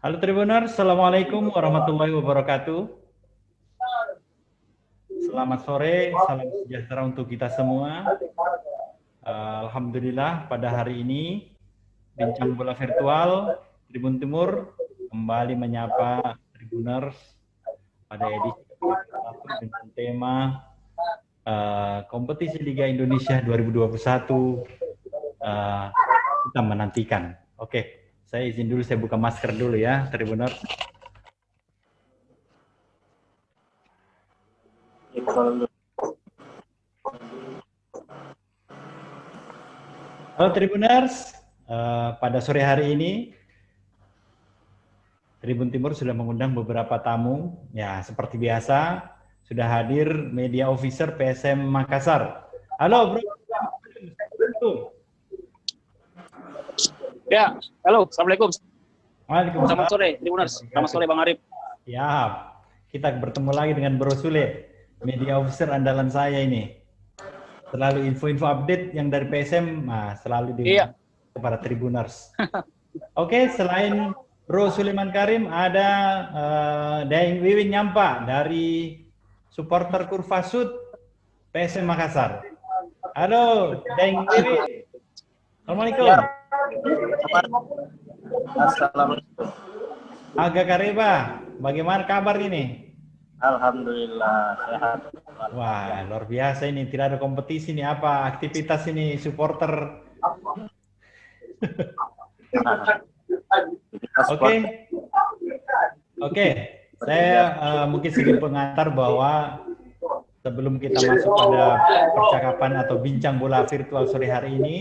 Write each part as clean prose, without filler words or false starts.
Halo Tribuners, Assalamualaikum warahmatullahi wabarakatuh. Selamat sore, salam sejahtera untuk kita semua. Alhamdulillah pada hari ini Bincang Bola Virtual Tribun Timur kembali menyapa Tribuners pada edisi ke-1 dengan tema Kompetisi Liga Indonesia 2021 kita menantikan. Oke, saya izin dulu, saya buka masker dulu ya, Tribuners. Halo Tribuners, pada sore hari ini Tribun Timur sudah mengundang beberapa tamu. Ya, seperti biasa sudah hadir media officer PSM Makassar. Halo Bro. Ya, halo, assalamualaikum. Waalaikumsalam. Selamat sore, Tribuners. Selamat sore, Bang Arif. Ya, kita bertemu lagi dengan Bro Sule, media officer andalan saya ini. Selalu info-info update yang dari PSM, selalu di kepada Tribuners. Oke, selain Bro Suleman Karim, ada Daeng Wiwin Nyampa dari supporter Kurva Sud PSM Makassar. Halo, Daeng Wiwin. Assalamualaikum. Assalamualaikum. Aga Kareba, bagaimana kabar ini? Alhamdulillah sehat. Wah, luar biasa ini. Tidak ada kompetisi nih. Apa aktivitas ini supporter? Oke. Saya mungkin sedikit pengantar bahwa sebelum kita masuk pada percakapan atau bincang bola virtual sore hari ini,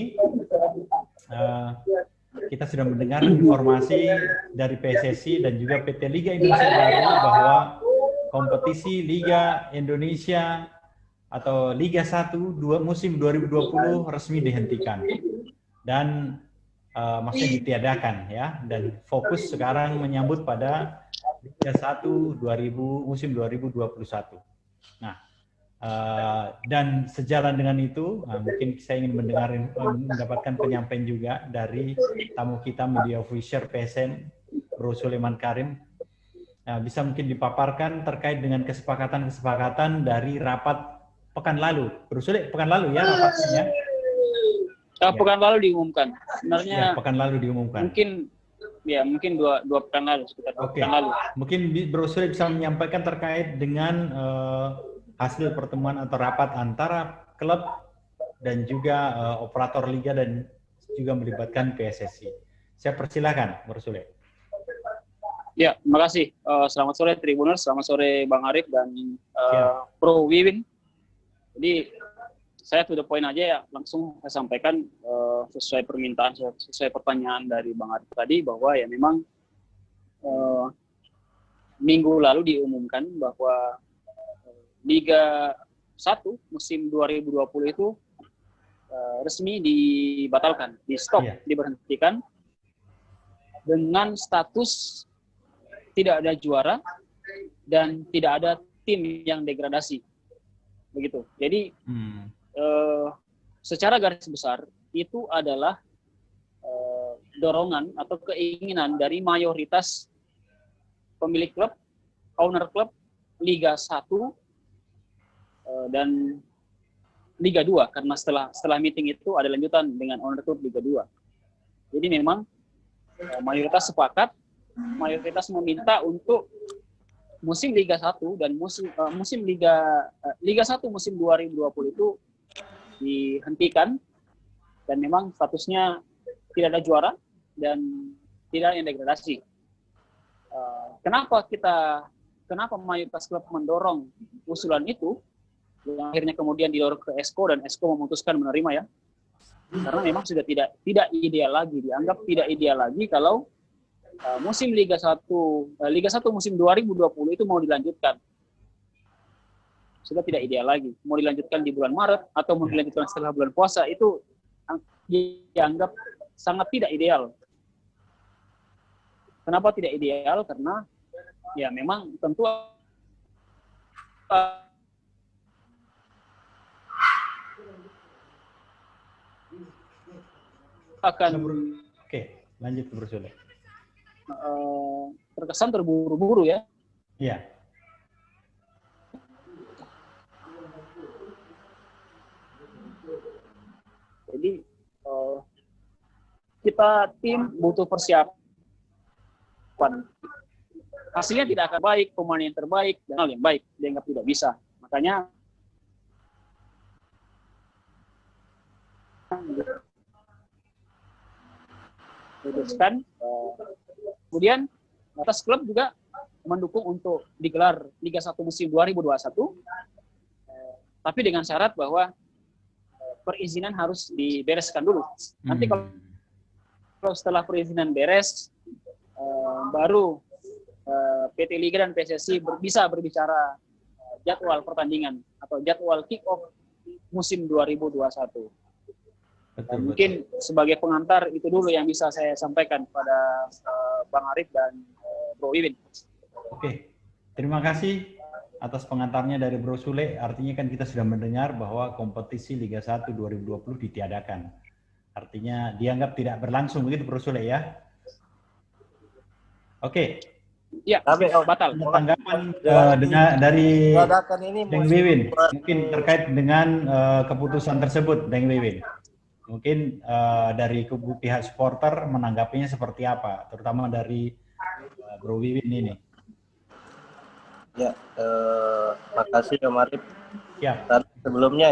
kita sudah mendengar informasi dari PSSI dan juga PT Liga Indonesia Baru bahwa kompetisi Liga Indonesia atau Liga 1 musim 2020 resmi dihentikan dan maksudnya ditiadakan ya, dan fokus sekarang menyambut pada Liga 1 musim 2021. Nah, dan sejalan dengan itu, mungkin saya ingin mendapatkan penyampaian juga dari tamu kita media officer PSM Bro Suleman Karim. Bisa mungkin dipaparkan terkait dengan kesepakatan-kesepakatan dari rapat pekan lalu. Bro Sule, pekan lalu ya rapatnya? Pekan lalu diumumkan. Sebenarnya ya, pekan lalu diumumkan. Mungkin dua pekan lalu, sekitar pekan lalu. Mungkin Bro Sule bisa menyampaikan terkait dengan hasil pertemuan atau rapat antara klub dan juga operator liga dan juga melibatkan PSSI. Saya persilakan, Bro Sule. Ya, terima kasih. Selamat sore Tribuners, selamat sore Bang Arif dan Bro Wiwin. Jadi saya to the point aja ya, langsung saya sampaikan sesuai permintaan, sesuai pertanyaan dari Bang Arif tadi, bahwa ya memang minggu lalu diumumkan bahwa Liga 1 musim 2020 itu resmi dibatalkan, di stop, diberhentikan dengan status tidak ada juara dan tidak ada tim yang degradasi, begitu. Jadi secara garis besar itu adalah dorongan atau keinginan dari mayoritas pemilik klub, owner klub Liga 1 dan Liga 2, karena setelah meeting itu ada lanjutan dengan owner klub Liga 2. Jadi memang mayoritas sepakat, mayoritas meminta untuk musim Liga 1 dan musim Liga 1 musim 2020 itu dihentikan, dan memang statusnya tidak ada juara dan tidak ada yang degradasi. Kenapa mayoritas klub mendorong usulan itu, yang akhirnya kemudian didorong ke Esko dan Esko memutuskan menerima ya, karena memang sudah tidak ideal lagi, dianggap tidak ideal lagi kalau musim Liga 1 musim 2020 itu mau dilanjutkan. Sudah tidak ideal lagi. Mau dilanjutkan di bulan Maret atau mau dilanjutkan setelah bulan puasa, itu dianggap sangat tidak ideal. Kenapa tidak ideal? Karena ya memang tentu akan Oke, lanjut Bro Sule. terkesan terburu-buru ya. Iya. Jadi kita tim butuh persiapan. Hasilnya tidak akan baik, pemain yang terbaik dan hal yang baik dianggap tidak bisa. Makanya putuskan. Kemudian atas klub juga mendukung untuk digelar Liga 1 musim 2021, tapi dengan syarat bahwa perizinan harus dibereskan dulu. Nanti kalau setelah perizinan beres, baru PT Liga dan PSSI bisa berbicara jadwal pertandingan atau jadwal kick-off musim 2021. Betul, mungkin sebagai pengantar itu dulu yang bisa saya sampaikan pada Bang Arif dan Bro Wiwin. Oke, terima kasih atas pengantarnya dari Bro Sule. Artinya kan kita sudah mendengar bahwa kompetisi Liga 1 2020 ditiadakan. Artinya dianggap tidak berlangsung, begitu Bro Sule ya? Oke. Ya, batal. Tanggapan dari Deng Wiwin mungkin terkait dengan keputusan tersebut, Deng Wiwin. Mungkin dari kubu pihak supporter menanggapinya seperti apa, terutama dari Bro Wiwin ini. Ya, makasih Om Arif. Ya. Sebelumnya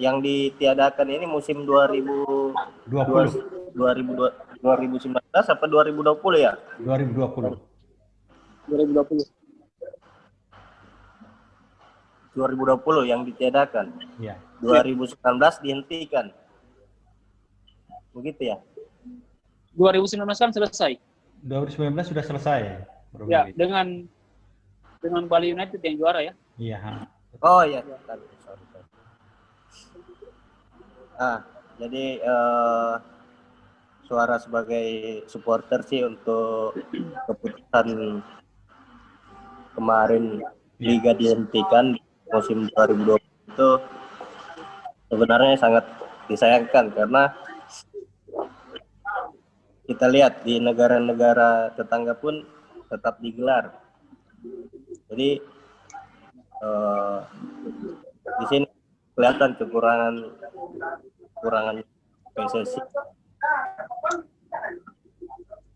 yang ditiadakan ini musim 2019 apa 2020 ya? 2020 yang ditiadakan. Ya. 2019 dihentikan. Begitu ya? 2019 kan selesai. 2019 sudah selesai. Bro Ya, Wiwin. dengan Bali United yang juara ya. Iya. Oh iya, sorry. Jadi suara sebagai supporter sih untuk keputusan kemarin Liga dihentikan musim 2020 itu sebenarnya sangat disayangkan karena kita lihat di negara-negara tetangga pun tetap digelar. Jadi di sini kelihatan kekurangan PSSI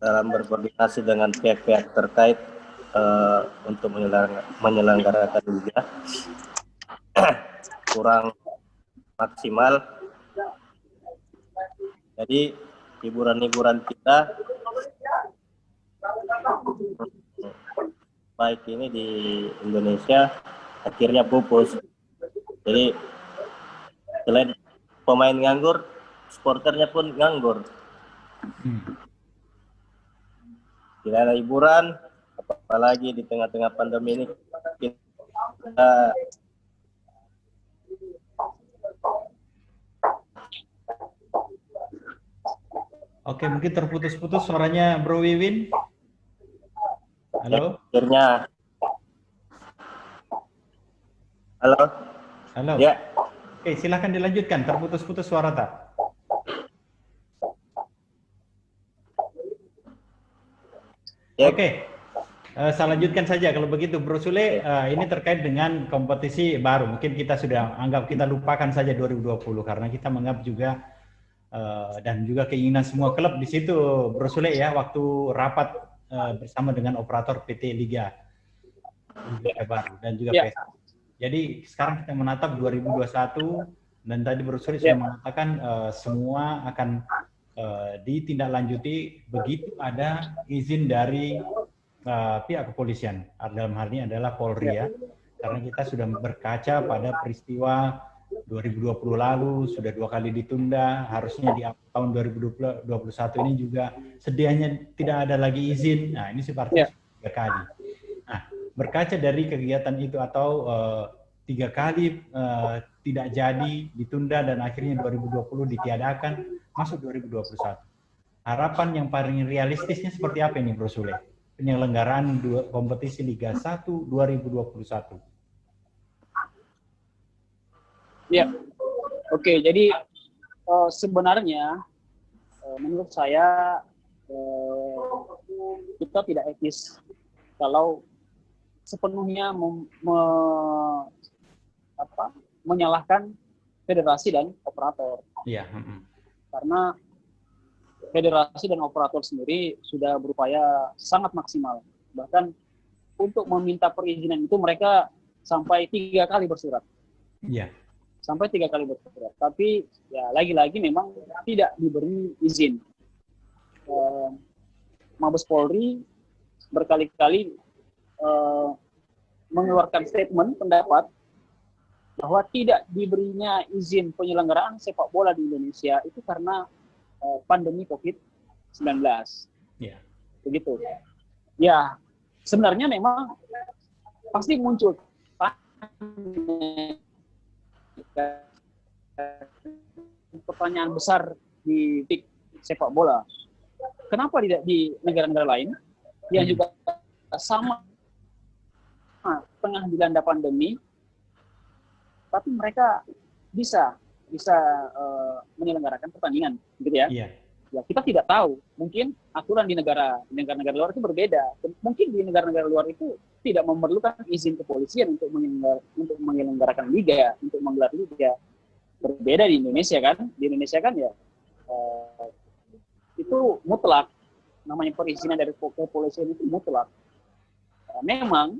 dalam berkoordinasi dengan pihak-pihak terkait untuk menyelenggarakan liga kurang maksimal. Jadi hiburan-hiburan kita baik ini di Indonesia akhirnya pupus. Jadi selain pemain nganggur, supporternya pun nganggur. Tidak ada hiburan, apalagi di tengah-tengah pandemi ini kita Oke, mungkin terputus-putus suaranya Bro Wiwin. Halo? akhirnya Halo? Ya. Oke, silahkan dilanjutkan. Terputus-putus suara tak? Ya. Oke. Saya lanjutkan saja kalau begitu Bro Sule, ini terkait dengan kompetisi baru. Mungkin kita sudah kita lupakan saja 2020 karena kita menganggap juga dan juga keinginan semua klub di situ Bro Sule ya, waktu rapat bersama dengan operator PT Liga baru dan juga PSSI. Jadi sekarang kita menatap 2021 dan tadi Bro Sule sudah mengatakan semua akan ditindaklanjuti begitu ada izin dari pihak kepolisian. Dalam hal ini adalah Polri ya. Karena kita sudah berkaca pada peristiwa 2020 lalu, sudah 2 kali ditunda, harusnya di tahun 2021 ini juga sedianya tidak ada lagi izin. Nah, ini seperti 3 kali. Nah, berkaca dari kegiatan itu atau 3 kali tidak jadi, ditunda dan akhirnya 2020 ditiadakan, masuk 2021. Harapan yang paling realistisnya seperti apa ini Bro Sule? Penyelenggaraan kompetisi Liga 1 2021. Ya, oke. Jadi sebenarnya menurut saya kita tidak etis kalau sepenuhnya menyalahkan federasi dan operator. Iya. Karena federasi dan operator sendiri sudah berupaya sangat maksimal. Bahkan untuk meminta perizinan itu mereka sampai 3 kali bersurat. Iya. Sampai 3 kali bersurat. Tapi ya lagi-lagi memang tidak diberi izin. Mabes Polri berkali-kali mengeluarkan statement pendapat bahwa tidak diberinya izin penyelenggaraan sepak bola di Indonesia itu karena pandemi COVID-19. Iya. Begitu. Ya, sebenarnya memang pasti muncul pertanyaan besar di sepak bola. Kenapa tidak di negara-negara lain yang juga sama tengah dilanda pandemi, tapi mereka bisa menyelenggarakan pertandingan, gitu ya? Iya. Ya, kita tidak tahu. Mungkin aturan di negara-negara luar itu berbeda. Mungkin di negara-negara luar itu tidak memerlukan izin kepolisian untuk menyelenggarakan liga, untuk menggelar liga. Berbeda di Indonesia kan? Di Indonesia kan ya itu mutlak. Namanya perizinan dari kepolisian itu mutlak. Memang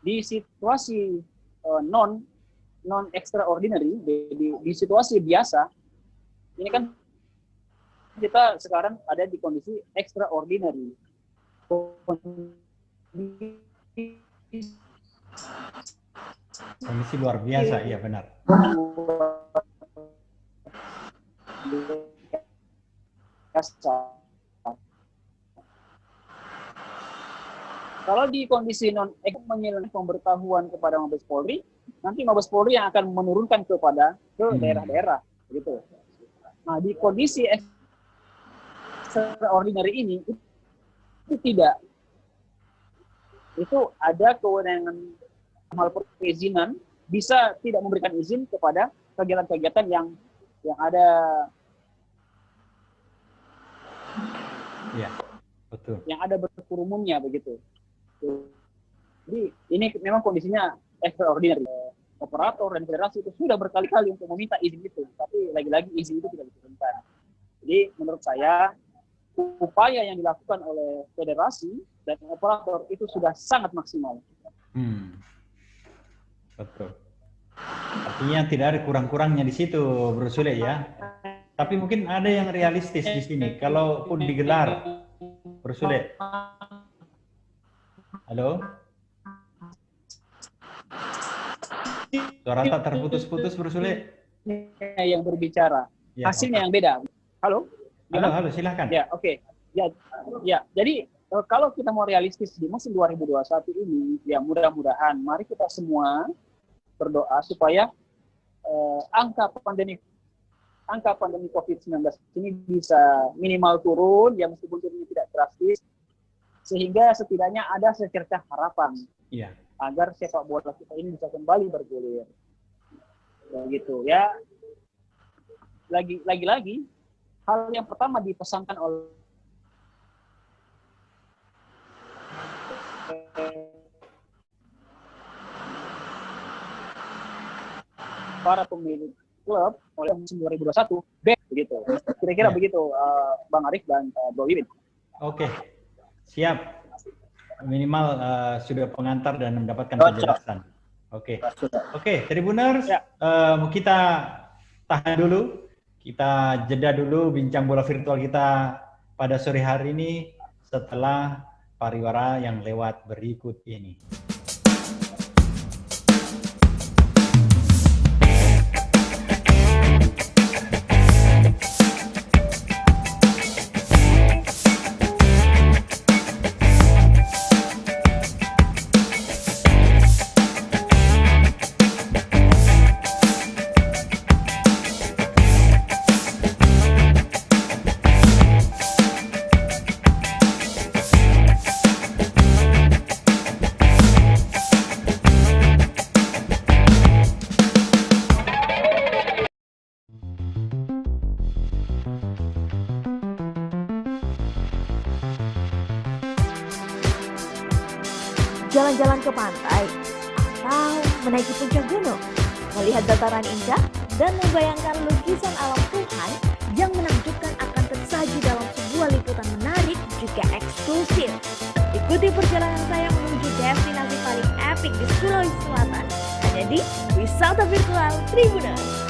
di situasi non extraordinary, di situasi biasa, ini kan kita sekarang ada di kondisi extraordinary. Kondisi luar biasa, iya benar. Kalau di kondisi menyelenggarakan pemberitahuan kepada Mabes Polri, nanti Mabes Polri yang akan menurunkan ke daerah-daerah, gitu. Nah, di kondisi extraordinary ini itu tidak. Itu ada kewenangan hal perizinan bisa tidak memberikan izin kepada kegiatan-kegiatan yang ada. Iya, betul. Yang ada berkerumunnya begitu. Jadi ini memang kondisinya extraordinary. Operator dan federasi itu sudah berkali-kali untuk meminta izin itu, tapi lagi-lagi izin itu tidak diturunkan. Jadi menurut saya upaya yang dilakukan oleh federasi dan operator itu sudah sangat maksimal. Betul. Artinya tidak ada kurang-kurangnya di situ, Bro Sule ya. Tapi mungkin ada yang realistis di sini. Kalaupun digelar, Bro Sule. Halo? Suara tak terputus-putus, Bro Sule. Yang berbicara. Ya, hasilnya yang beda. Halo? Halo, silakan. Ya, oke. Ya, jadi kalau kita mau realistis di musim 2021 ini, ya mudah-mudahan mari kita semua berdoa supaya angka pandemi COVID-19 ini bisa minimal turun, ya meskipun turunnya tidak drastis, sehingga setidaknya ada secercah harapan agar sepak bola kita ini bisa kembali bergulir. Begitu ya. Lagi-lagi hal yang pertama dipesankan oleh para pemilik klub oleh musim 2021 begitu. Kira-kira begitu Bang Arif dan Bro Wiwin. Oke. Siap. Minimal sudah pengantar dan mendapatkan penjelasan. Oke. Tribuners, kita tahan dulu. Kita jeda dulu bincang bola virtual kita pada sore hari ini setelah pariwara yang lewat berikut ini. jalan-jalan ke pantai, atau menaiki puncak gunung, melihat dataran indah, dan membayangkan lukisan alam Tuhan yang menakjubkan akan tersaji dalam sebuah liputan menarik juga eksklusif. Ikuti perjalanan saya menuju destinasi paling epik di Sulawesi Selatan, hanya di Wisata Virtual Tribuners.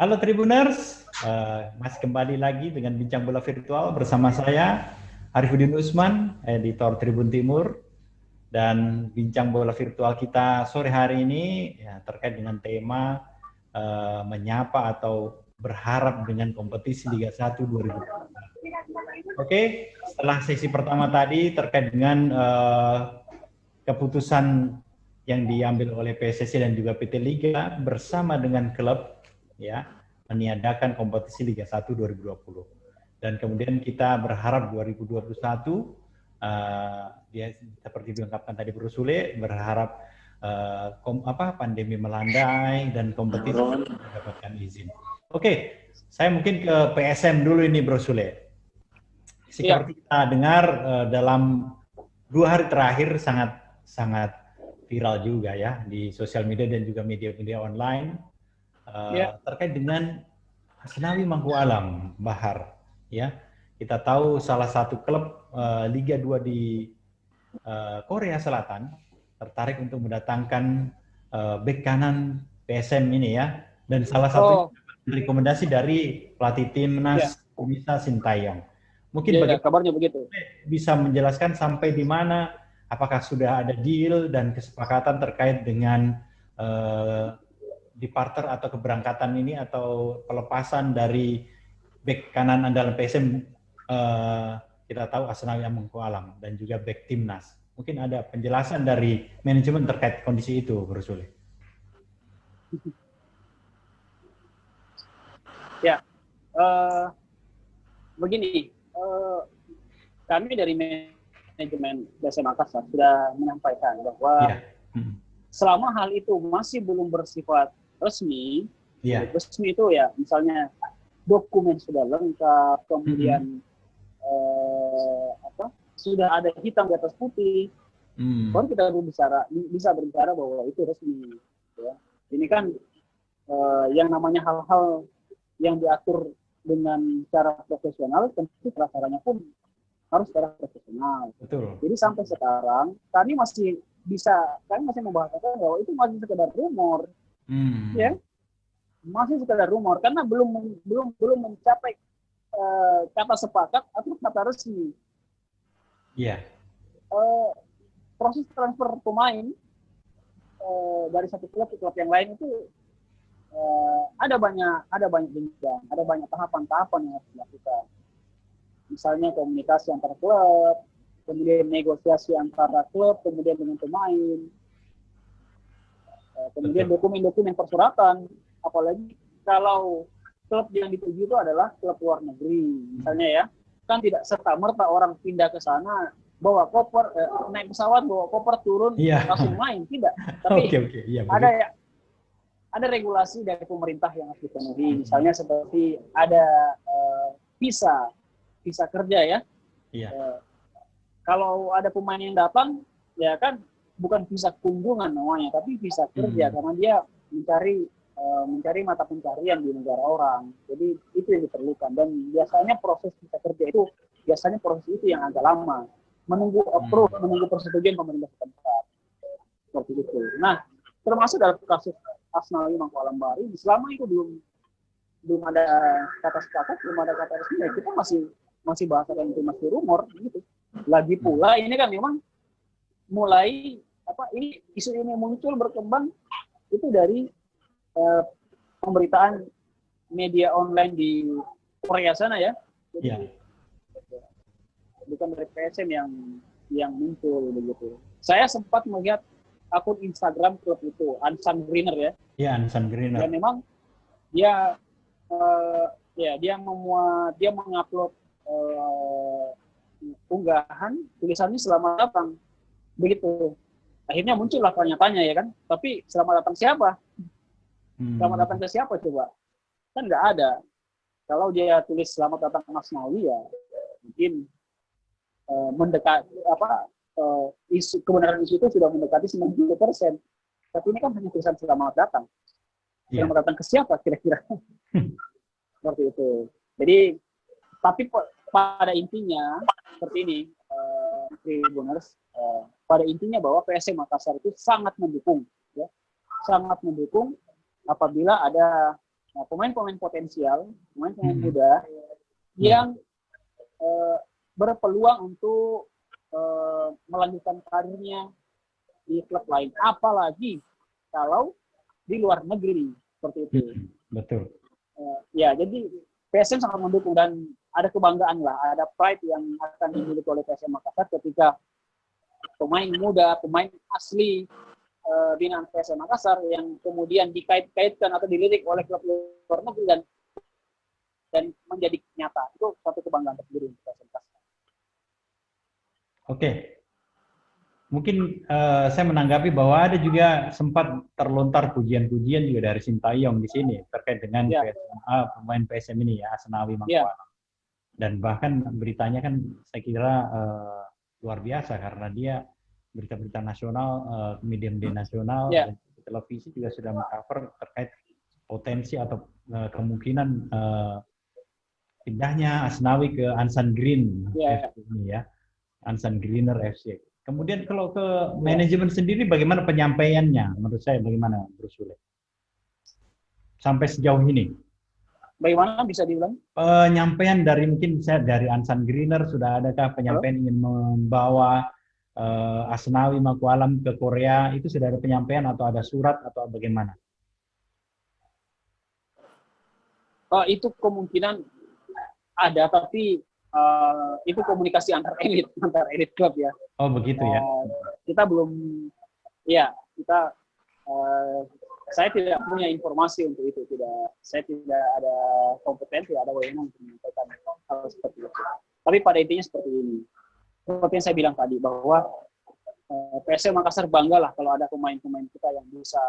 Halo Tribuners, masih kembali lagi dengan Bincang Bola Virtual bersama saya, Arifudin Usman, editor Tribun Timur. Dan Bincang Bola Virtual kita sore hari ini ya, terkait dengan tema menyapa atau berharap dengan kompetisi Liga 1 2020. Oke, setelah sesi pertama tadi terkait dengan keputusan yang diambil oleh PSSI dan juga PT Liga bersama dengan klub ya meniadakan kompetisi Liga 1 2020. Dan kemudian kita berharap 2021 dia seperti dilengkapkan tadi Bro Sule, berharap pandemi melandai dan kompetisi mendapatkan izin. Oke, saya mungkin ke PSM dulu ini Bro Sule. Seperti kita dengar dalam 2 hari terakhir sangat viral juga ya di sosial media dan juga media-media online. Terkait dengan Asnawi Mangku Alam, Bahar, ya kita tahu salah satu klub Liga 2 di Korea Selatan tertarik untuk mendatangkan bek kanan PSM ini ya, dan salah satu rekomendasi dari pelatih timnas Umisa Sintayong. Mungkin kabarnya begitu. Bisa menjelaskan sampai di mana, apakah sudah ada deal dan kesepakatan terkait dengan departure atau keberangkatan ini atau pelepasan dari bek kanan andalan PSM kita tahu Asnawi Mangku Alam dan juga bek timnas. Mungkin ada penjelasan dari manajemen terkait kondisi itu, Bro Sule. Ya, begini, kami dari manajemen PSM Makassar sudah menyampaikan bahwa selama hal itu masih belum bersifat resmi, resmi itu ya misalnya dokumen sudah lengkap, kemudian sudah ada hitam di atas putih, baru kita bisa berbicara bahwa itu resmi. Ya. Ini kan yang namanya hal-hal yang diatur dengan cara profesional, tentu pelaksanaannya pun harus secara profesional. Betul. Jadi sampai sekarang kami masih membahasakan bahwa itu masih sekedar rumor. Ya, masih sekedar rumor karena belum mencapai kata sepakat atau kata resmi. Proses transfer pemain dari satu klub ke klub yang lain itu ada banyak jenjang, ada banyak tahapan-tahapan yang harus dilakukan. Misalnya komunikasi antar klub, kemudian negosiasi antara klub, kemudian dengan pemain. Kemudian dokumen-dokumen persuratan, apalagi kalau klub yang dituju itu adalah klub luar negeri, misalnya ya, kan tidak serta-merta orang pindah ke sana, bawa koper, naik pesawat, bawa koper, turun, langsung main, tidak. Tapi ada regulasi dari pemerintah yang harus dipenuhi, misalnya seperti ada visa kerja ya. Kalau ada pemain yang datang, ya kan, bukan visa kunjungan namanya, tapi visa kerja karena dia mencari mata pencarian di negara orang. Jadi itu yang diperlukan dan biasanya proses visa kerja itu yang agak lama, menunggu approve, menunggu persetujuan pemerintah setempat. Seperti itu. Nah, termasuk dalam kasus Asnawi Mangku Alam Bahari, selama itu kata sepakat, belum ada kata resmi, ya kita masih bahasakan itu masih rumor gitu. Lagi pula ini kan memang mulai ini isu ini muncul berkembang itu dari pemberitaan media online di Korea sana ya. Jadi, bukan dari PSM yang muncul begitu. Saya sempat melihat akun Instagram klub itu, Ansan Greener ya. Iya, Ansan Greener. Dan memang dia mengupload unggahan tulisannya selamat datang begitu. Akhirnya muncullah tanya-tanya ya kan. Tapi selamat datang siapa? Selamat datang ke siapa coba? Kan nggak ada. Kalau dia tulis selamat datang ke Asnawi ya mungkin isu kebenaran isu itu sudah mendekati 90%. Tapi ini kan hanya tulisan selamat datang. Selamat datang ke siapa kira-kira? Seperti itu. Jadi tapi pada intinya seperti ini, Tribuners, pada intinya bahwa PSM Makassar itu sangat mendukung, ya, sangat mendukung apabila ada pemain-pemain potensial, pemain-pemain muda yang berpeluang untuk melanjutkan karirnya di klub lain, apalagi kalau di luar negeri seperti itu. Betul. Ya, jadi PSM sangat mendukung dan ada kebanggaan lah, ada pride yang akan dimiliki oleh PSM Makassar ketika pemain muda, pemain asli binaan PSM Makassar yang kemudian dikait-kaitkan atau dilirik oleh klub luar negeri dan menjadi nyata. Itu satu kebanggaan tersendiri untuk PSM Makassar. Oke. Mungkin saya menanggapi bahwa ada juga sempat terlontar pujian-pujian juga dari Sintayong di sini terkait dengan pemain PSM ini ya, Asnawi Mangkualam. Dan bahkan beritanya kan saya kira luar biasa karena dia berita-berita nasional, media-media nasional, dan televisi juga sudah meng-cover terkait potensi atau kemungkinan pindahnya Asnawi ke Ansan Green FC ini ya, Ansan Greener FC. Kemudian kalau ke manajemen sendiri bagaimana penyampaiannya? Menurut saya bagaimana, Bro Sule? Sampai sejauh ini. Bagaimana bisa diulang? Penyampaian dari mungkin saya dari Ansan Greener sudah adakah penyampaian ingin membawa Asnawi Mangkualam ke Korea, itu sudah ada penyampaian atau ada surat atau bagaimana? Itu kemungkinan ada, tapi itu komunikasi antar elit klub ya. Oh begitu ya. Kita belum, saya tidak punya informasi untuk itu, saya tidak ada kompetensi, ada wewenang untuk menyampaikan hal seperti itu. Tapi pada intinya seperti ini, seperti yang saya bilang tadi bahwa PSM Makassar bangga lah kalau ada pemain-pemain kita yang bisa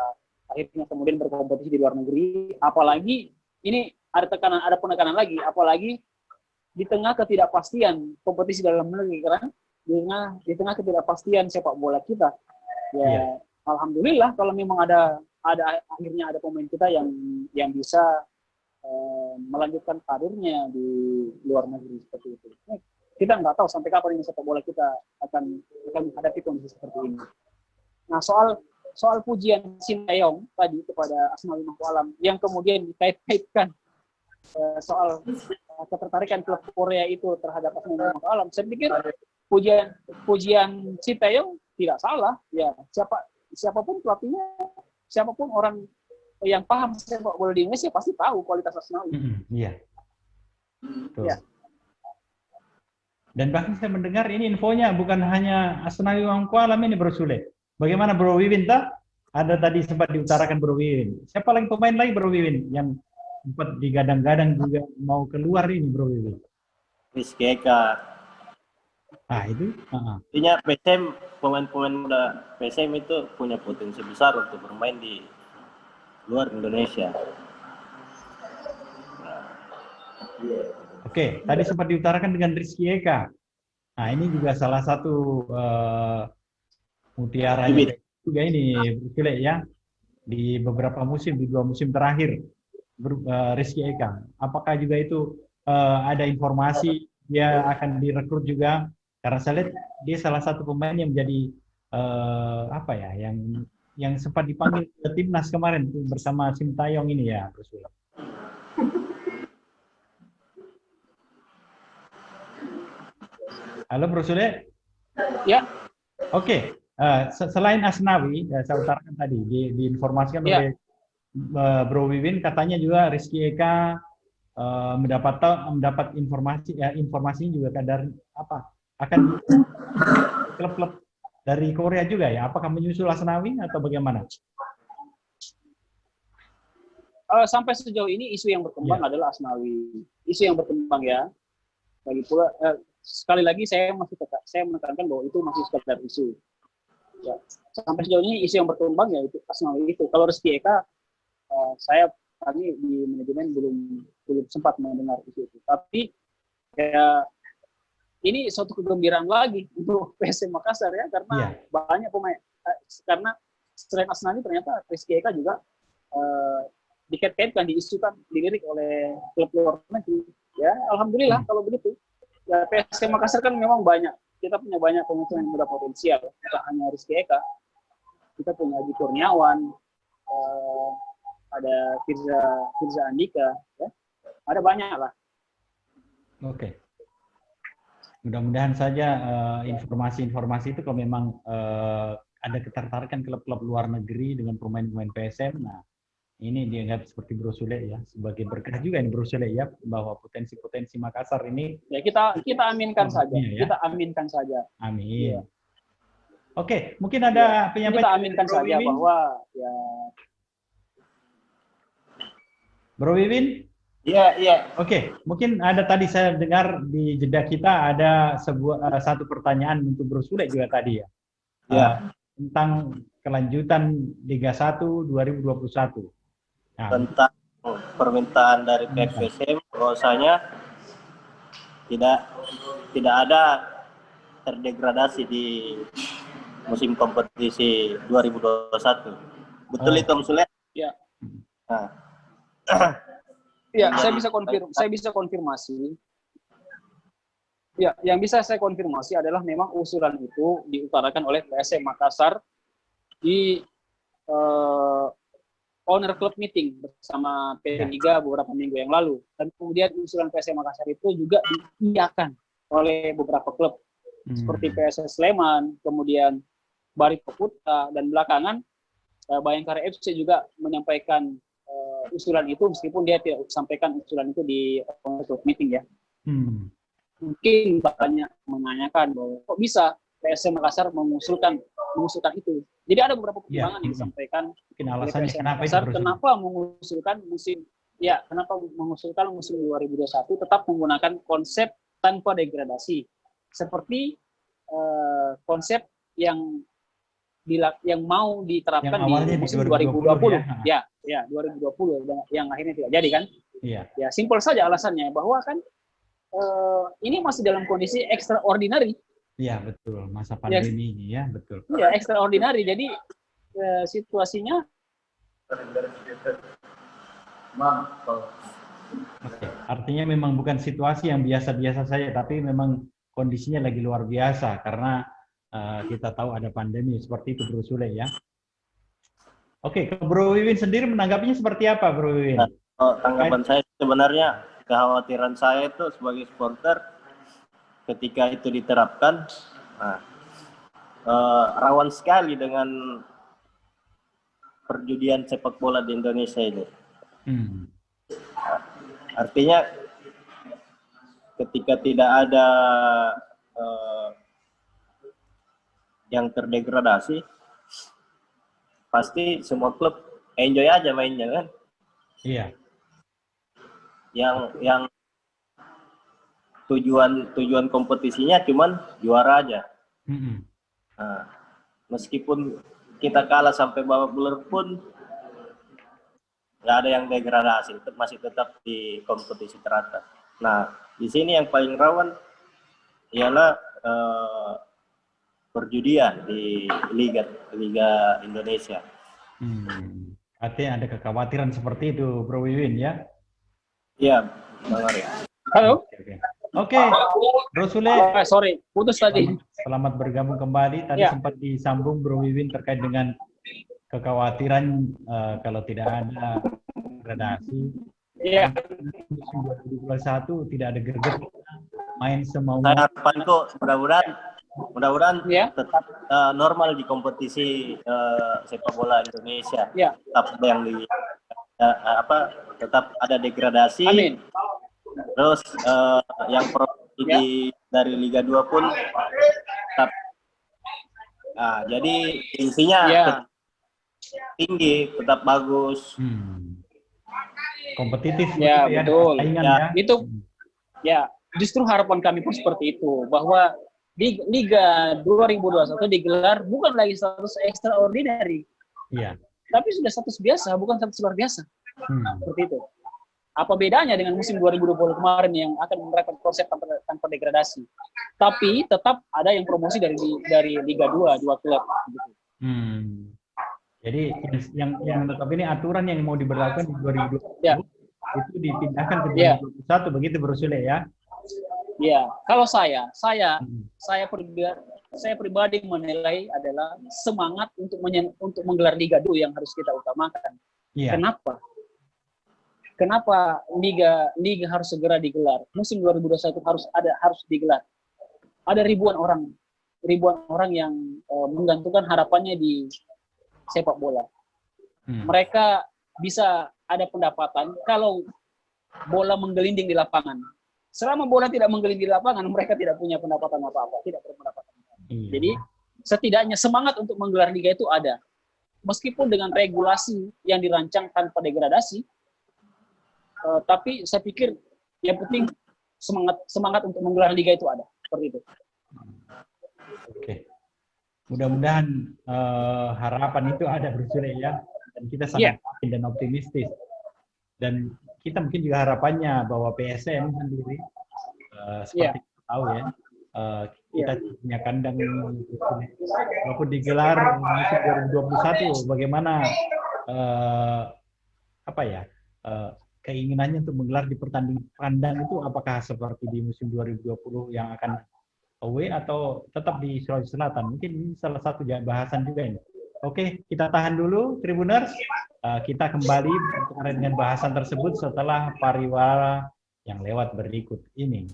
akhirnya kemudian berkompetisi di luar negeri. Apalagi ini ada penekanan lagi, apalagi di tengah ketidakpastian kompetisi dalam negeri, karena di tengah ketidakpastian sepak bola kita, alhamdulillah kalau memang akhirnya ada pemain kita yang bisa melanjutkan karirnya di luar negeri seperti itu. Kita nggak tahu sampai kapan ini sepak bola kita akan menghadapi kondisi seperti ini. Nah, soal pujian Sintayong tadi kepada Asnawi Mangkualam yang kemudian dikait-kaitkan soal ketertarikan klub Korea itu terhadap Asnawi Mangkualam, saya pikir pujian Sintayong tidak salah. Ya, siapapun pelatihnya, siapapun orang yang paham sepak bola di Indonesia pasti tahu kualitas Asnawi. Iya. Ya. Dan bahkan saya mendengar ini infonya bukan hanya Asnawi Mangkualam ini, Bro Sule. Bagaimana Bro Wiwin tak? Ada tadi sempat diutarakan Bro Wiwin. Siapa lagi pemain lagi Bro Wiwin yang sempat digadang-gadang juga mau keluar ini Bro Wiwin? Rizky Eka. Itu? Artinya PSM, pemain-pemain muda PSM itu punya potensi besar untuk bermain di luar Indonesia. Oke, tadi sempat diutarakan dengan Rizky Eka. Nah, ini juga salah satu mutiara juga ini, Bro ya. Di beberapa musim, di 2 musim terakhir, Rizky Eka. Apakah juga itu ada informasi dia akan direkrut juga? Karena saya lihat dia salah satu pemain yang menjadi yang sempat dipanggil ke timnas kemarin bersama Sintayong ini ya, Bro Sule. Halo Bro Sule. Ya. Oke. Selain Asnawi, saya utarakan tadi, diinformasikan Ya. oleh Bro Wiwin, katanya juga Rizky Eka mendapat informasi, ya informasinya juga kadar apa? Akan klub-klub dari Korea juga ya? Apakah menyusul Asnawi atau bagaimana? Sampai sejauh ini isu yang berkembang adalah Asnawi. Isu yang berkembang ya. Lagi pula sekali lagi saya menekankan bahwa itu masih sekedar isu. Ya. Sampai sejauh ini isu yang berkembang ya itu Asnawi itu. Kalau Rizky Eka, kami di manajemen belum sempat mendengar isu itu. Tapi ya ini suatu kegembiraan lagi untuk PSM Makassar ya, karena banyak pemain. Karena selain Asnawi ternyata Rizky Eka juga dikait-kaitkan, diisukan, dilirik oleh klub luar negeri. Ya, alhamdulillah kalau begitu. Ya, PSM Makassar kan memang banyak. Kita punya banyak pemain muda potensial. Tidak hanya Rizky Eka. Kita punya Haji Kurniawan, ada Firza Andika, ya. Ada banyak lah. Oke. Mudah-mudahan saja informasi-informasi itu kalau memang ada ketertarikan klub-klub luar negeri dengan pemain-pemain PSM, nah ini dianggap seperti Bro Sule ya, sebagai berkah juga ini Bro Sule ya, bahwa potensi-potensi Makassar ini ya kita aminkan saja. Ya? Kita aminkan saja. Amin. Ya. Oke, mungkin ada penyampaian. Kita aminkan saja Wiwin, bahwa ya. Bro Wiwin? Iya. Oke, mungkin ada tadi saya dengar di jeda kita ada satu pertanyaan untuk Bro Sule juga tadi ya. Tentang kelanjutan Liga 1 2021. Nah, tentang permintaan dari pihak PSM bahwasanya tidak ada terdegradasi di musim kompetisi 2021. Betul itu Om Sule? Ya. Nah. Ya, saya bisa konfirmasi. Ya, yang bisa saya konfirmasi adalah memang usulan itu diutarakan oleh PSM Makassar di owner club meeting bersama PT Liga beberapa minggu yang lalu, dan kemudian usulan PSM Makassar itu juga diiyakan oleh beberapa klub seperti PSS Sleman, kemudian Barito Putra, dan belakangan Bayangkara FC juga menyampaikan usulan itu, meskipun dia tidak sampaikan usulan itu di owner club meeting ya. Mungkin banyak menanyakan bahwa kok bisa PSM Makassar mengusulkan itu. Jadi ada beberapa pertimbangan yang disampaikan oleh PSM Makassar kenapa mengusulkan musim 2021 tetap menggunakan konsep tanpa degradasi, seperti konsep yang mau diterapkan di musim 2020 ya 2020 yang akhirnya tidak jadi kan. Ya simpel saja alasannya, bahwa kan ini masih dalam kondisi extraordinary. Iya betul, masa pandemi ini ya betul. Iya, extraordinary. Jadi situasinya. Oke. Artinya memang bukan situasi yang biasa-biasa saja, tapi memang kondisinya lagi luar biasa karena kita tahu ada pandemi seperti itu Bro Sule ya. Oke, ke Bro Wiwin sendiri menanggapinya seperti apa Bro Wiwin? Tanggapan saya sebenarnya, kekhawatiran saya itu sebagai supporter, ketika itu diterapkan, rawan sekali dengan perjudian sepak bola di Indonesia ini. Artinya ketika tidak ada yang terdegradasi, pasti semua klub enjoy aja mainnya kan. Iya. Yang tujuan kompetisinya cuman juara aja. Nah, meskipun kita kalah sampai babak belur pun nggak ada yang degradasi, masih tetap di kompetisi teratas. Nah, di sini yang paling rawan ialah perjudian di Liga Indonesia. Artinya ada kekhawatiran seperti itu, Bro Wiwin ya? Iya, Bang Arya. Halo. Oke, Bro Sule. Sorry, putus tadi. Selamat bergabung kembali. Tadi sempat disambung Bro Wiwin terkait dengan kekhawatiran kalau tidak ada gradasi. Iya. 2021 tidak ada greget. main semaunya. Harapanku mudah-mudahan Ya. tetap normal di kompetisi sepak bola Indonesia. Ya. Tetap ada yang tetap ada degradasi. Amin. Terus yang promosi dari Liga 2 pun tetap. Jadi intinya tetap tinggi, tetap bagus. Kompetitif. Ya, betul. Itu ya, justru harapan kami pun seperti itu, bahwa Liga 2021 digelar bukan lagi status extraordinary. Iya. Tapi sudah status biasa, bukan status luar biasa. Seperti itu. Apa bedanya dengan musim 2020 kemarin yang akan menerapkan konsep tanpa degradasi? Tapi tetap ada yang promosi dari Liga 2, 2 klub. Gitu. Jadi yang tetap ini aturan yang mau diberlakukan di 2020 itu dipindahkan ke 2021, begitu Bro Sule ya? Iya. Kalau saya pribadi menilai adalah semangat untuk menggelar Liga 2 yang harus kita utamakan. Iya. Kenapa liga harus segera digelar? Musim 2021 harus digelar. Ada ribuan orang yang menggantungkan harapannya di sepak bola. Mereka bisa ada pendapatan kalau bola menggelinding di lapangan. Selama bola tidak menggelinding di lapangan, mereka tidak punya pendapatan apa-apa, tidak berpendapatan. Jadi setidaknya semangat untuk menggelar liga itu ada. Meskipun dengan regulasi yang dirancang tanpa degradasi, tapi saya pikir yang penting semangat untuk menggelar liga itu ada. Seperti itu. Oke. Mudah-mudahan harapan itu ada bersuri ya, dan kita sangat yakin dan optimistis. Dan kita mungkin juga harapannya bahwa PSM sendiri seperti kita tahu ya, kita punya kandang walaupun digelar musim 2021, bagaimana keinginannya untuk menggelar di pertandingan kandang itu apakah seperti di musim 2020 yang akan away atau tetap di Sulawesi Selatan? Mungkin ini salah satu bahasan juga ini. Oke, kita tahan dulu Tribuners. Kita kembali dengan bahasan tersebut setelah pariwara yang lewat berikut ini.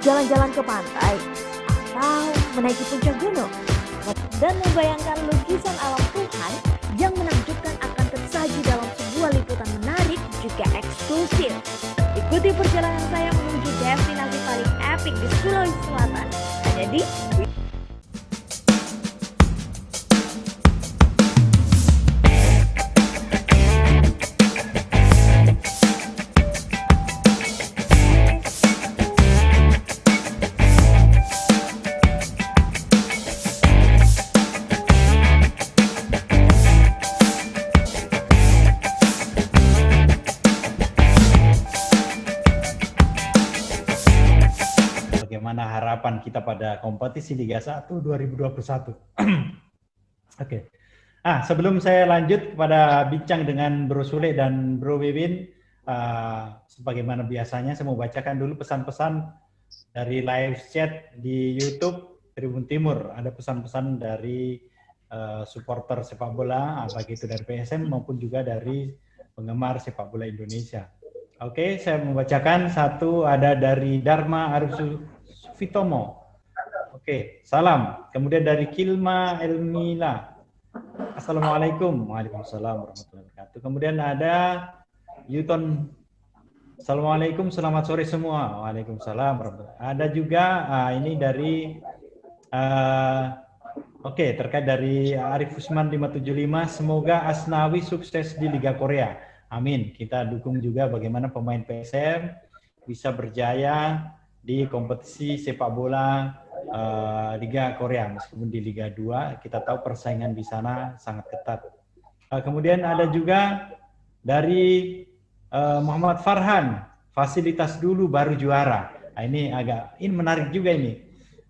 Jalan-jalan ke pantai atau menaiki puncak gunung dan membayangkan lukisan alam Tuhan yang menakjubkan akan tersaji dalam sebuah liputan menarik juga eksklusif. Ikuti perjalanan saya menuju destinasi paling epik di Sulawesi Selatan, hanya di harapan kita pada kompetisi Liga 1 2021. Oke. Sebelum saya lanjut kepada bincang dengan Bro Sule dan Bro Wiwin, sebagaimana biasanya saya mau bacakan dulu pesan-pesan dari live chat di YouTube Tribun Timur. Ada pesan-pesan dari supporter sepak bola, baik itu dari PSM maupun juga dari penggemar sepak bola Indonesia. Oke, saya membacakan satu, ada dari Dharma Arif Vitomo. Oke, salam. Kemudian dari Kilma Elmila. Assalamualaikum. Waalaikumsalam warahmatullahi wabarakatuh. Kemudian ada Yuton. Assalamualaikum, selamat sore semua. Waalaikumsalam warahmatullahi wabarakatuh. Ada juga ini dari terkait dari Arif Usman 575. Semoga Asnawi sukses di Liga Korea. Amin. Kita dukung juga bagaimana pemain PSM bisa berjaya di kompetisi sepak bola Liga Korea, meskipun di Liga 2 kita tahu persaingan di sana sangat ketat. Kemudian ada juga dari Muhammad Farhan, fasilitas dulu baru juara. Ini menarik juga ini.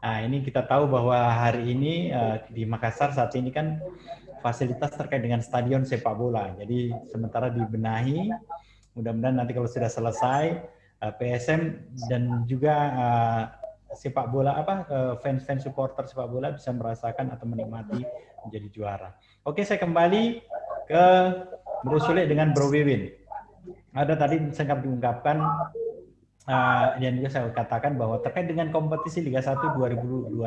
Ini kita tahu bahwa hari ini di Makassar saat ini kan fasilitas terkait dengan stadion sepak bola. Jadi sementara dibenahi, mudah-mudahan nanti kalau sudah selesai, PSM dan juga sepak bola fans-fans supporter sepak bola bisa merasakan atau menikmati menjadi juara. Oke, saya kembali ke Bro Sule dengan Bro Wiwin. Ada tadi sempat diungkapkan dan juga saya katakan bahwa terkait dengan kompetisi Liga 1 2021.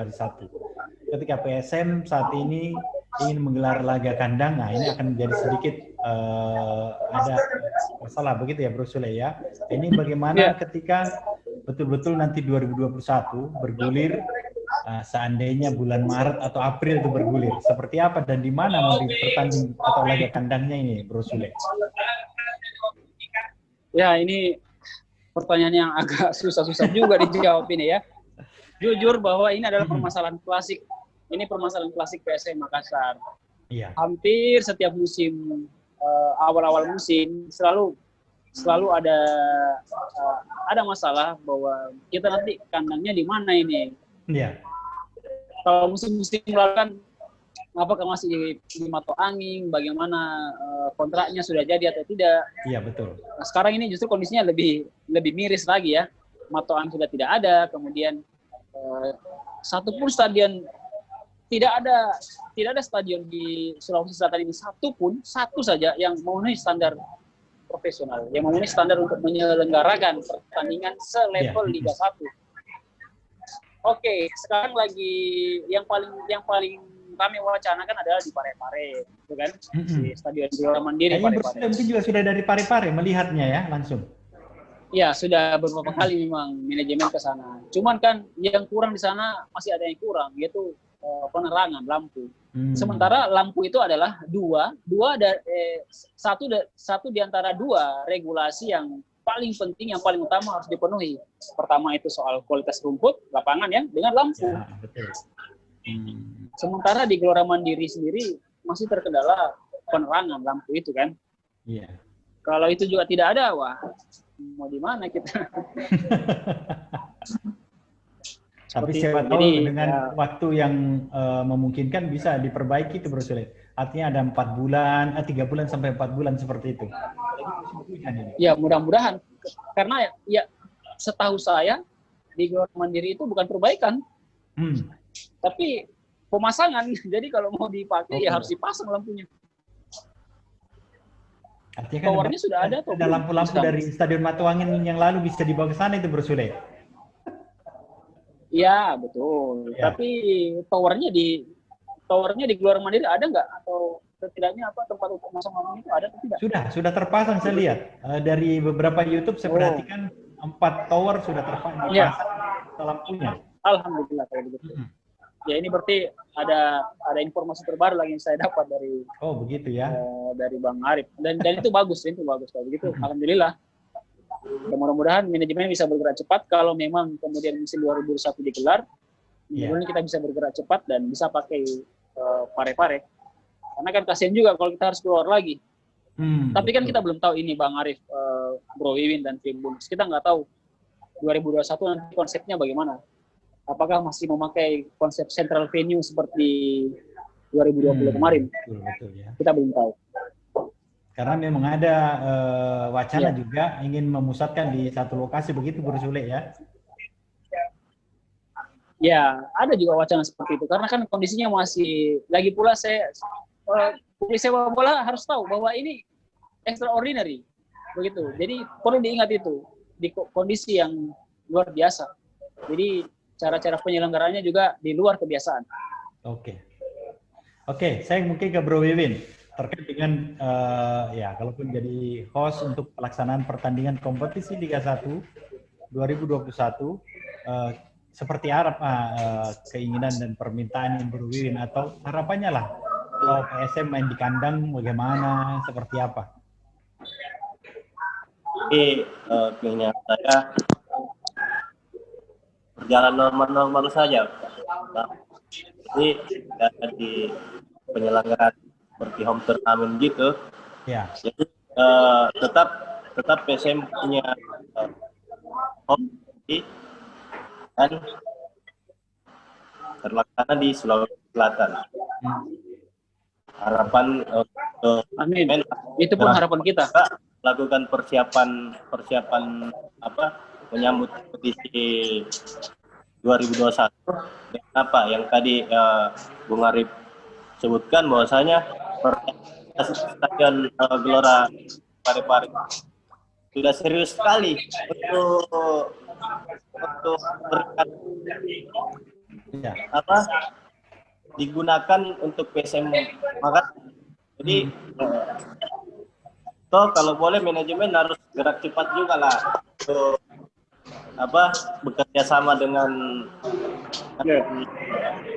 Ketika PSM saat ini ingin menggelar laga kandang, nah ini akan menjadi sedikit ada masalah begitu ya Bro Sule ya. Ini bagaimana ketika betul-betul nanti 2021 bergulir, seandainya bulan Maret atau April itu bergulir, seperti apa dan di mana mau dipertanding atau laga kandangnya ini Bro Sule? Ya, ini pertanyaan yang agak susah-susah juga dijawab ini ya. Jujur bahwa ini adalah permasalahan klasik. Ini permasalahan klasik PSM Makassar. Iya. Hampir setiap musim, awal-awal musim selalu ada masalah bahwa kita nanti kandangnya di mana ini. Iya. Kalau musim-musim lalu kan apakah masih di Mato Angin, bagaimana kontraknya sudah jadi atau tidak. Iya, betul. Nah, sekarang ini justru kondisinya lebih miris lagi ya. Mato Angin sudah tidak ada, kemudian satupun stadion tidak ada stadion di Sulawesi Selatan ini satu saja yang memenuhi standar profesional, yang memenuhi standar untuk menyelenggarakan pertandingan selevel Liga 1. Oke, sekarang lagi yang paling kami wacanakan adalah di Parepare, gitu kan? Di Stadion Gelora Mandiri Parepare. Mungkin juga sudah dari Parepare melihatnya ya langsung. Ya, sudah beberapa kali memang manajemen ke sana. Cuman kan yang kurang di sana masih ada yang kurang, yaitu penerangan lampu. Sementara lampu itu adalah satu di antara dua regulasi yang paling penting, yang paling utama harus dipenuhi. Pertama itu soal kualitas rumput, lapangan ya, dengan lampu. Ya, betul. Sementara di Gelora Mandiri sendiri masih terkendala penerangan lampu itu kan. Iya. Kalau itu juga tidak ada, wah mau di mana kita? Tapi siapa tahu dengan waktu yang memungkinkan bisa diperbaiki itu Bro Sule. Artinya ada 3 bulan sampai 4 bulan seperti itu. Ya mudah-mudahan. Karena ya setahu saya di Gelora Mandiri itu bukan perbaikan. Tapi pemasangan. Jadi kalau mau dipakai ya harus dipasang lampunya. Artinya kan powernya sudah ada tuh. Ada lampu-lampu dari Stadion Mato Angin yang lalu bisa dibawa ke sana itu Bro Sule. Iya betul. Ya. Tapi towernya di Gelora Mandiri ada nggak, atau setidaknya tempat untuk masang lampu itu ada atau tidak? Sudah terpasang saya lihat dari beberapa YouTube saya perhatikan 4 tower sudah terpasang lampunya. Alhamdulillah kalau begitu. Ya ini berarti ada informasi terbaru lagi yang saya dapat dari begitu ya. Dari Bang Arif dan itu bagus kalau begitu. Alhamdulillah. Dan mudah-mudahan manajemen bisa bergerak cepat kalau memang kemudian musim 2021 digelar. Mudah-mudahan kita bisa bergerak cepat dan bisa pakai Parepare. Karena kan kasihan juga kalau kita harus keluar lagi. Tapi kan kita belum tahu ini Bang Arif, Bro Wiwin dan Tribuners. Kita nggak tahu 2021 nanti konsepnya bagaimana. Apakah masih memakai konsep central venue seperti 2020 kemarin? Betul ya. Kita belum tahu. Karena memang ada wacana juga ingin memusatkan di satu lokasi begitu Bro Sule ya? Ya, ada juga wacana seperti itu. Karena kan kondisinya masih, lagi pula publik sepak bola harus tahu bahwa ini extraordinary, begitu. Jadi perlu diingat itu di kondisi yang luar biasa. Jadi cara-cara penyelenggaranya juga di luar kebiasaan. Oke, saya mungkin ke Bro Wiwin terkait dengan kalaupun jadi host untuk pelaksanaan pertandingan kompetisi Liga 1 2021 seperti apa keinginan dan permintaan yang Bro Wiwin atau harapannya lah kalau PSM main di kandang bagaimana, seperti apa? Keinginan saya berjalan normal-normal saja. Jadi di penyelenggaraan seperti home turnamen gitu. Ya. Jadi tetap PSM punya home dan terlaksana di Sulawesi Selatan. harapan Amin. Itu pun harapan kita. Lakukan persiapan menyambut kompetisi 2021. Apa yang tadi Bung Arif sebutkan bahwasanya Stadion Gelora Parepare sudah serius sekali untuk berikan digunakan untuk PSM Makassar. Jadi kalau boleh manajemen harus gerak cepat juga lah untuk bekerja sama dengan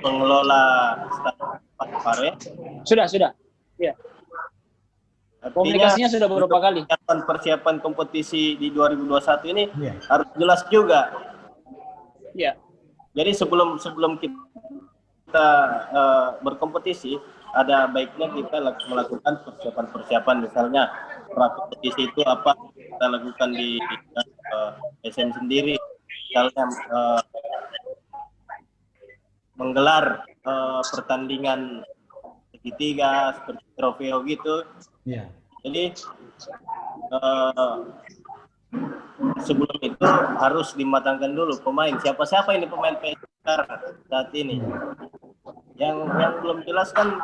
pengelola Stadion Parepare. Sudah. Ya. Komunikasinya sudah beberapa kali. Persiapan kompetisi di 2021 ini harus jelas juga. Ya. Jadi sebelum kita berkompetisi, ada baiknya kita melakukan persiapan misalnya prakompetisi itu apa kita lakukan di SM sendiri, misalnya menggelar pertandingan segitiga seperti trofeo gitu. Yeah. Jadi sebelum itu harus dimatangkan dulu pemain. Siapa ini pemain PSR saat ini? Yang belum jelas kan,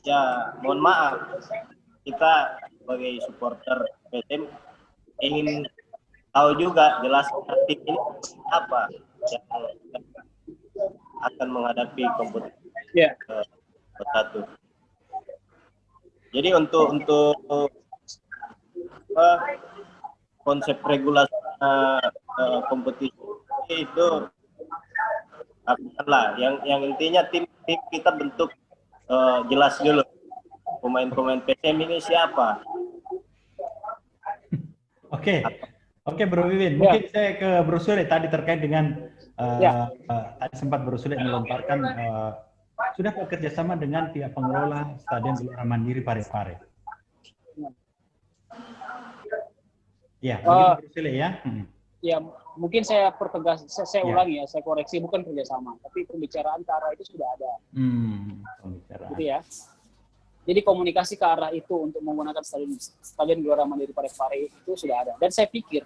ya mohon maaf, kita sebagai supporter PSM ingin tahu juga jelas tim ini apa yang akan menghadapi kompetisi satu. Jadi untuk konsep regulasi kompetisi itu lah yang intinya tim kita bentuk jelas dulu pemain-pemain PSM ini siapa. Oke, Bro Wiwin, mungkin saya ke Bro Sule tadi terkait dengan tadi sempat Bro Sule melontarkan sudah bekerja sama dengan pihak pengelola Stadion Gelora Mandiri Parepare. Ya, begitu Bro Sule ya. Ya, mungkin saya pertegas, saya ulangi ya, saya koreksi, bukan kerjasama, tapi pembicaraan ke arah itu sudah ada. Gitu ya. Jadi komunikasi ke arah itu untuk menggunakan Stadion Gelora Mandiri Parepare itu sudah ada. Dan saya pikir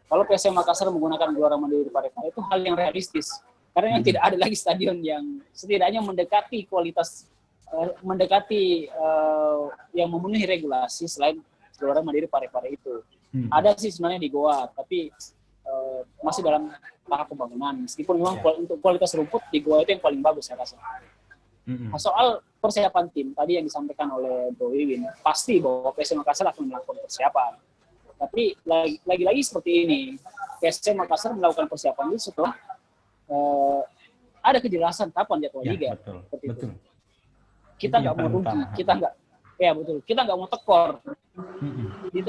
kalau PSM Makassar menggunakan Gelora Mandiri Parepare itu hal yang realistis. Karena tidak ada lagi stadion yang setidaknya mendekati kualitas, yang memenuhi regulasi selain Gelora Mandiri Parepare itu. Ada sih sebenarnya di Goa, tapi masih dalam tahap pembangunan. Meskipun memang untuk kualitas rumput di Goa itu yang paling bagus saya rasa. Nah, soal persiapan tim tadi yang disampaikan oleh Bro Wiwin, pasti bahwa PSM Makassar akan melakukan persiapan. Tapi lagi-lagi seperti ini, PSM Makassar melakukan persiapan itu setelah ada kejelasan kapan jadwal liga. Betul. Kita nggak mau rugi, kita nggak mau tekor. Di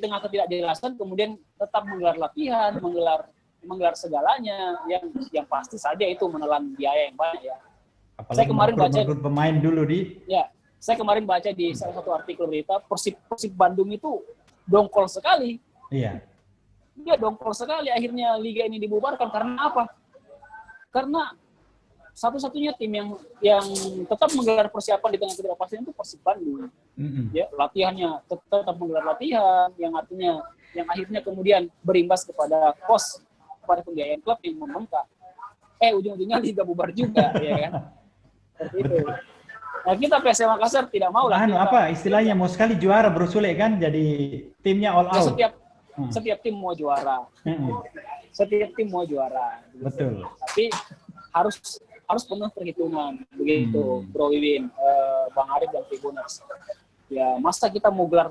tengah ketidakjelasan kemudian tetap menggelar latihan, menggelar segalanya yang pasti saja itu menelan biaya yang banyak ya. Apalagi saya kemarin baca pemain dulu saya kemarin baca di salah satu artikel berita Persib Bandung itu dongkol sekali. Iya. Dia dongkol sekali akhirnya liga ini dibubarkan karena apa? Karena satu-satunya tim yang tetap menggelar persiapan di tengah ketidakpastian itu Persib Bandung. Ya, latihannya tetap menggelar latihan yang akhirnya kemudian berimbas kepada pembiayaan klub yang membengkak. Ujung-ujungnya liga bubar juga, ya kan? Seperti itu. Nah, kita PSM Makassar tidak mau lah. Istilahnya mau sekali juara Bro Sule kan, jadi timnya all out. Setiap tim mau juara. Setiap tim mau juara. Betul. Tapi harus penuh perhitungan begitu, Bro Wiwin, Bang Arif dan Tribuners. Ya, masa kita mau gelar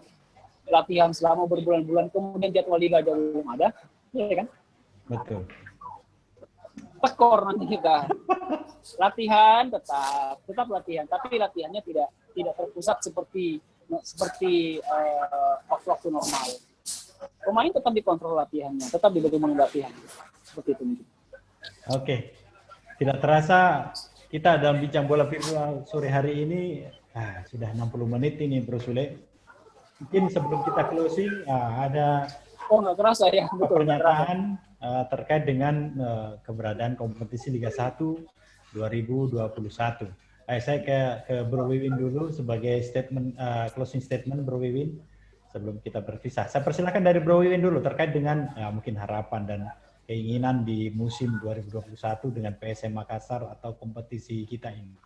latihan selama berbulan-bulan kemudian jadwal liga aja belum ada, ya kan? Betul. Tekor nanti kita. Latihan tetap latihan, tapi latihannya tidak terpusat seperti waktu-waktu normal. Pemain tetap dikontrol latihannya, tetap diberi menu latihan. Seperti itu mungkin. Oke. Tidak terasa kita dalam bincang bola virtual sore hari ini sudah 60 menit ini Bro Sule. Mungkin sebelum kita closing ada nggak terasa ya, betul, pernyataan terkait dengan keberadaan kompetisi Liga 1 2021. Saya ke Bro Wiwin dulu sebagai statement closing statement Bro Wiwin sebelum kita berpisah. Saya persilakan dari Bro Wiwin dulu terkait dengan mungkin harapan dan keinginan di musim 2021 dengan PSM Makassar atau kompetisi kita ini.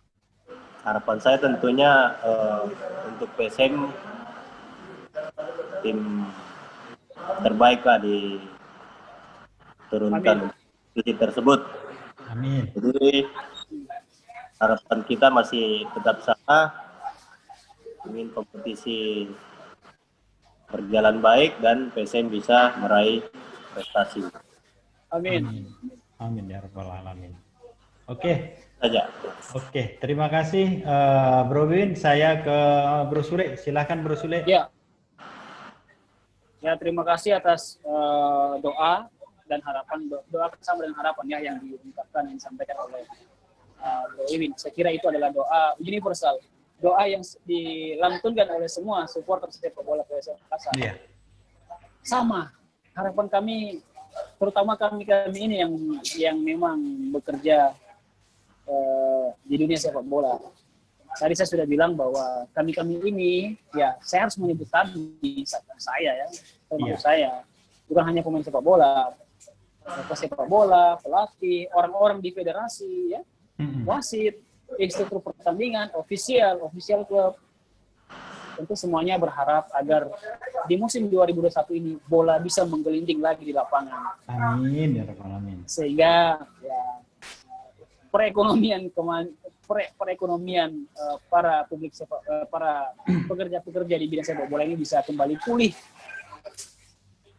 Harapan saya tentunya untuk PSM tim terbaik lah diturunkan di tersebut. Amin. Jadi harapan kita masih tetap sama, ingin kompetisi berjalan baik dan PSM bisa meraih prestasi. Amin. Amin ya rabbal alamin. Oke. Saja. Oke, terima kasih Bro Win. Saya ke Bro Sule. Silakan Bro Sule. Ya. Ya, terima kasih atas doa dan harapan, doa bersama dengan harapan ya yang diungkapkan, yang disampaikan oleh Bro Iwin. Saya kira itu adalah doa universal, doa yang dilantunkan oleh semua supporter sepak bola PSM Makassar. Iya. Sama harapan kami, terutama kami ini yang memang bekerja di dunia sepak bola. Tadi saya sudah bilang bahwa kami ini, ya saya harus menyebut tadi saya ya, termasuk saya, bukan hanya pemain sepak bola, pesepak bola, pelatih, orang-orang di federasi, ya, wasit, instruktur pertandingan, ofisial klub, tentu semuanya berharap agar di musim 2021 ini bola bisa menggelinding lagi di lapangan. Amin ya rabbal alamin. Sehingga ya, perekonomian para publik para pekerja-pekerja di bidang sepak bola ini bisa kembali pulih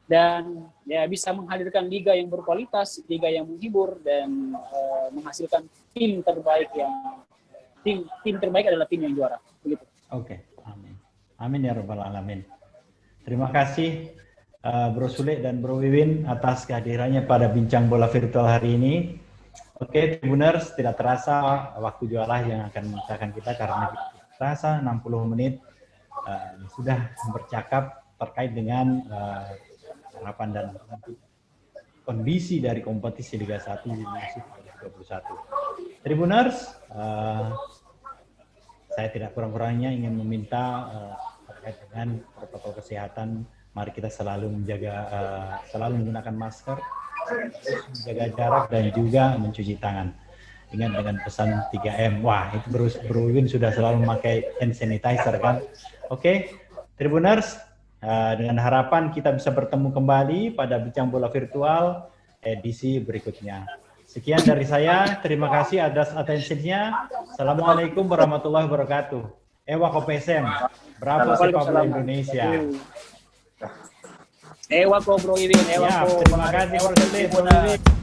dan ya bisa menghadirkan liga yang berkualitas, liga yang menghibur dan menghasilkan tim terbaik adalah tim yang juara. Begitu. Oke, amin. Amin ya rabbal alamin. Terima kasih Bro Sule dan Bro Wiwin atas kehadirannya pada bincang bola virtual hari ini. Oke, Tribuners, tidak terasa waktu jualah yang akan memisahkan kita karena kita terasa 60 menit sudah bercakap terkait dengan harapan dan kondisi dari kompetisi Liga 1 di musim 2021. Tribuners, saya tidak kurang-kurangnya ingin meminta terkait dengan protokol kesehatan, mari kita selalu selalu menggunakan masker, menjaga jarak dan juga mencuci tangan. Ingat dengan pesan 3M. Wah, itu Bro Win sudah selalu memakai hand sanitizer kan. Oke, Tribuners, dengan harapan kita bisa bertemu kembali pada bincang bola virtual edisi berikutnya. Sekian dari saya, terima kasih atas atensinya. Assalamualaikum warahmatullahi wabarakatuh. Ewako PSM, bravo sepak bola Indonesia. Ewako Bro Iwin, terima kasih Bro Iwin.